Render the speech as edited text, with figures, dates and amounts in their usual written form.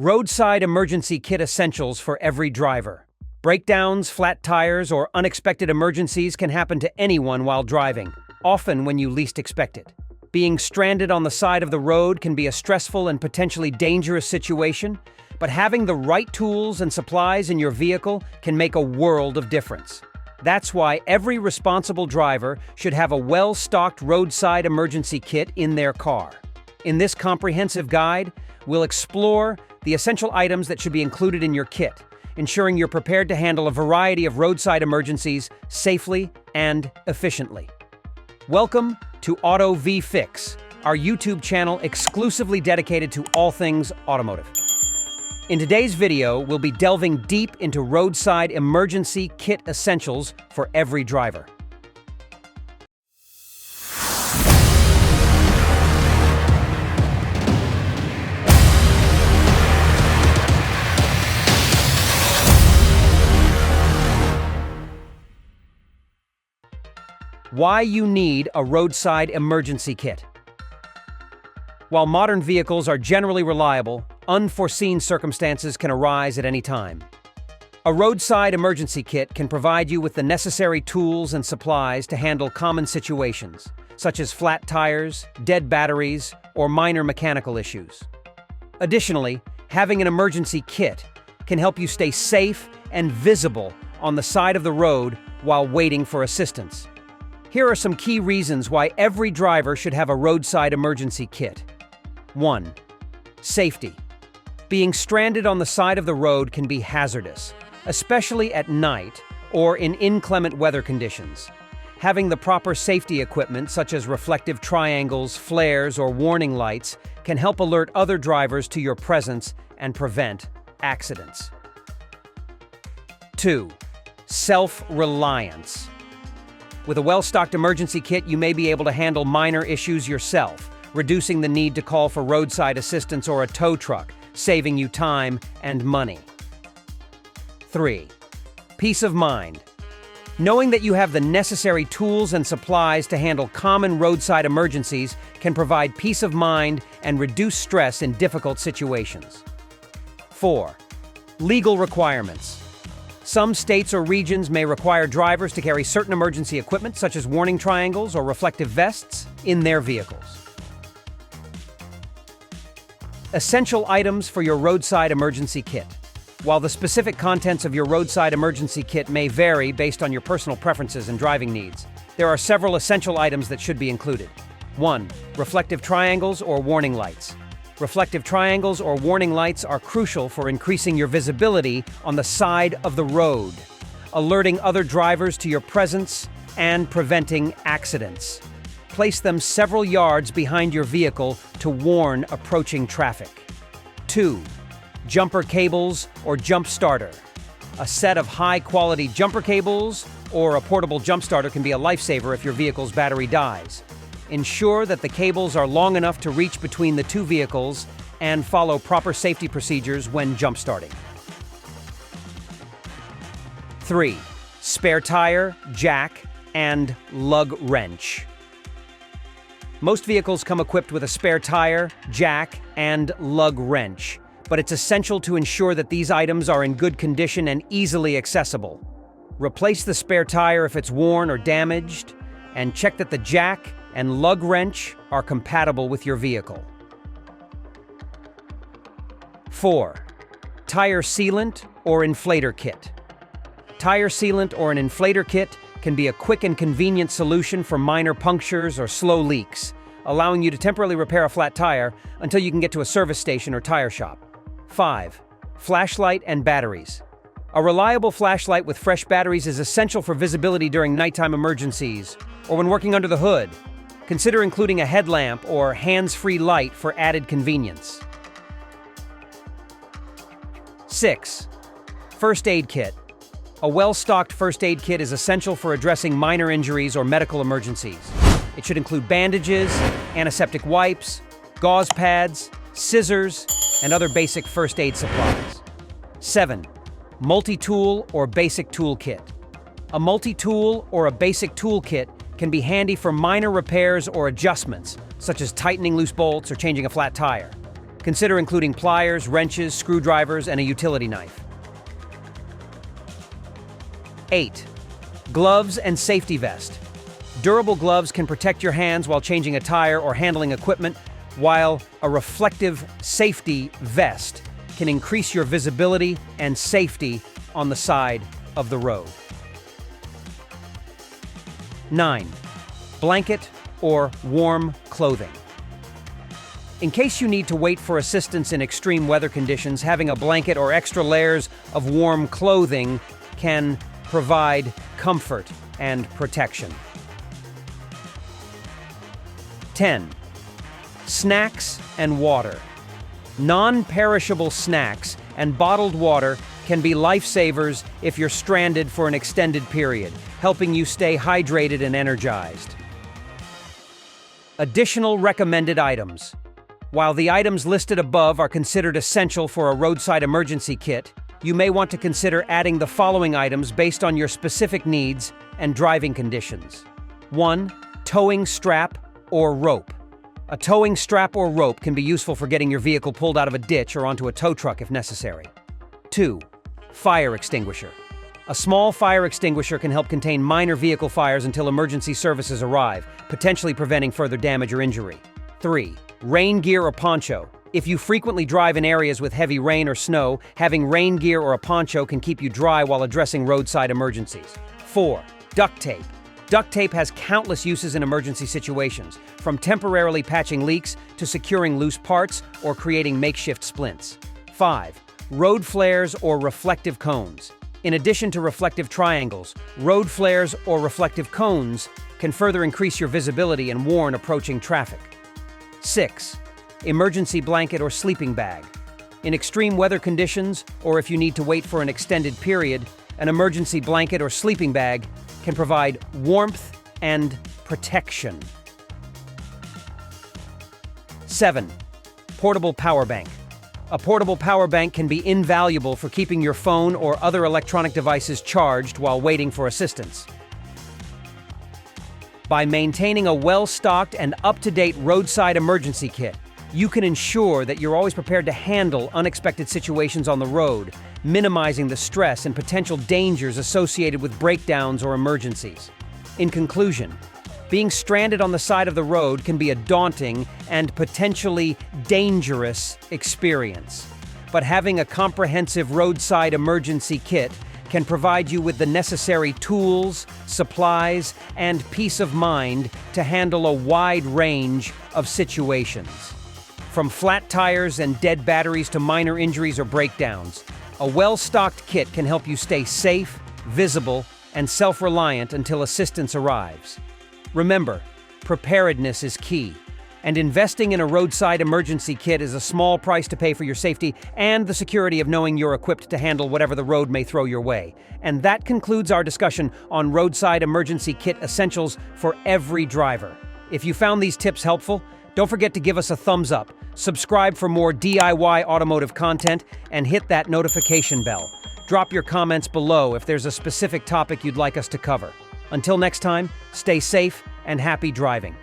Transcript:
Roadside emergency kit essentials for every driver. Breakdowns, flat tires, or unexpected emergencies can happen to anyone while driving, often when you least expect it. Being stranded on the side of the road can be a stressful and potentially dangerous situation, but having the right tools and supplies in your vehicle can make a world of difference. That's why every responsible driver should have a well-stocked roadside emergency kit in their car. In this comprehensive guide, we'll explore the essential items that should be included in your kit, ensuring you're prepared to handle a variety of roadside emergencies safely and efficiently. Welcome to Auto V Fix, our YouTube channel exclusively dedicated to all things automotive. In today's video, we'll be delving deep into roadside emergency kit essentials for every driver. Why you need a roadside emergency kit. While modern vehicles are generally reliable, unforeseen circumstances can arise at any time. A roadside emergency kit can provide you with the necessary tools and supplies to handle common situations, such as flat tires, dead batteries, or minor mechanical issues. Additionally, having an emergency kit can help you stay safe and visible on the side of the road while waiting for assistance. Here are some key reasons why every driver should have a roadside emergency kit. 1. Safety. Being stranded on the side of the road can be hazardous, especially at night or in inclement weather conditions. Having the proper safety equipment, such as reflective triangles, flares, or warning lights, can help alert other drivers to your presence and prevent accidents. 2. Self-reliance. With a well-stocked emergency kit, you may be able to handle minor issues yourself, reducing the need to call for roadside assistance or a tow truck, saving you time and money. 3. Peace of mind. Knowing that you have the necessary tools and supplies to handle common roadside emergencies can provide peace of mind and reduce stress in difficult situations. 4. Legal requirements. Some states or regions may require drivers to carry certain emergency equipment, such as warning triangles or reflective vests, in their vehicles. Essential items for your roadside emergency kit. While the specific contents of your roadside emergency kit may vary based on your personal preferences and driving needs, there are several essential items that should be included. 1. Reflective triangles or warning lights. Reflective triangles or warning lights are crucial for increasing your visibility on the side of the road, alerting other drivers to your presence and preventing accidents. Place them several yards behind your vehicle to warn approaching traffic. 2. Jumper cables or jump starter. A set of high-quality jumper cables or a portable jump starter can be a lifesaver if your vehicle's battery dies. Ensure that the cables are long enough to reach between the two vehicles and follow proper safety procedures when jump starting. 3. Spare tire, jack, and lug wrench. Most vehicles come equipped with a spare tire, jack, and lug wrench, but it's essential to ensure that these items are in good condition and easily accessible. Replace the spare tire if it's worn or damaged, and check that the jack and lug wrench are compatible with your vehicle. 4. Tire sealant or inflator kit. Tire sealant or an inflator kit can be a quick and convenient solution for minor punctures or slow leaks, allowing you to temporarily repair a flat tire until you can get to a service station or tire shop. 5. Flashlight and batteries. A reliable flashlight with fresh batteries is essential for visibility during nighttime emergencies or when working under the hood. Consider including a headlamp or hands-free light for added convenience. 6. First aid kit. A well-stocked first aid kit is essential for addressing minor injuries or medical emergencies. It should include bandages, antiseptic wipes, gauze pads, scissors, and other basic first aid supplies. 7. Multi-tool or basic tool kit. A multi-tool or a basic tool kit can be handy for minor repairs or adjustments, such as tightening loose bolts or changing a flat tire. Consider including pliers, wrenches, screwdrivers, and a utility knife. 8. Gloves and safety vest. Durable gloves can protect your hands while changing a tire or handling equipment, while a reflective safety vest can increase your visibility and safety on the side of the road. 9. Blanket or warm clothing. In case you need to wait for assistance in extreme weather conditions, having a blanket or extra layers of warm clothing can provide comfort and protection. 10. Snacks and water. Non-perishable snacks and bottled water can be lifesavers if you're stranded for an extended period, helping you stay hydrated and energized. Additional recommended items. While the items listed above are considered essential for a roadside emergency kit, you may want to consider adding the following items based on your specific needs and driving conditions. 1. Towing strap or rope. A towing strap or rope can be useful for getting your vehicle pulled out of a ditch or onto a tow truck if necessary. 2. Fire extinguisher. A small fire extinguisher can help contain minor vehicle fires until emergency services arrive, potentially preventing further damage or injury. 3. Rain gear or poncho. If you frequently drive in areas with heavy rain or snow, having rain gear or a poncho can keep you dry while addressing roadside emergencies. 4. Duct tape. Duct tape has countless uses in emergency situations, from temporarily patching leaks to securing loose parts or creating makeshift splints. 5. Road flares or reflective cones. In addition to reflective triangles, road flares or reflective cones can further increase your visibility and warn approaching traffic. 6. Emergency blanket or sleeping bag. In extreme weather conditions, or if you need to wait for an extended period, an emergency blanket or sleeping bag can provide warmth and protection. 7. Portable power bank. A portable power bank can be invaluable for keeping your phone or other electronic devices charged while waiting for assistance. By maintaining a well-stocked and up-to-date roadside emergency kit, you can ensure that you're always prepared to handle unexpected situations on the road, minimizing the stress and potential dangers associated with breakdowns or emergencies. In conclusion, being stranded on the side of the road can be a daunting and potentially dangerous experience. But having a comprehensive roadside emergency kit can provide you with the necessary tools, supplies, and peace of mind to handle a wide range of situations. From flat tires and dead batteries to minor injuries or breakdowns, a well-stocked kit can help you stay safe, visible, and self-reliant until assistance arrives. Remember, preparedness is key, and investing in a roadside emergency kit is a small price to pay for your safety and the security of knowing you're equipped to handle whatever the road may throw your way. And that concludes our discussion on roadside emergency kit essentials for every driver. If you found these tips helpful, don't forget to give us a thumbs up, subscribe for more DIY automotive content, and hit that notification bell. Drop your comments below if there's a specific topic you'd like us to cover. Until next time, stay safe and happy driving.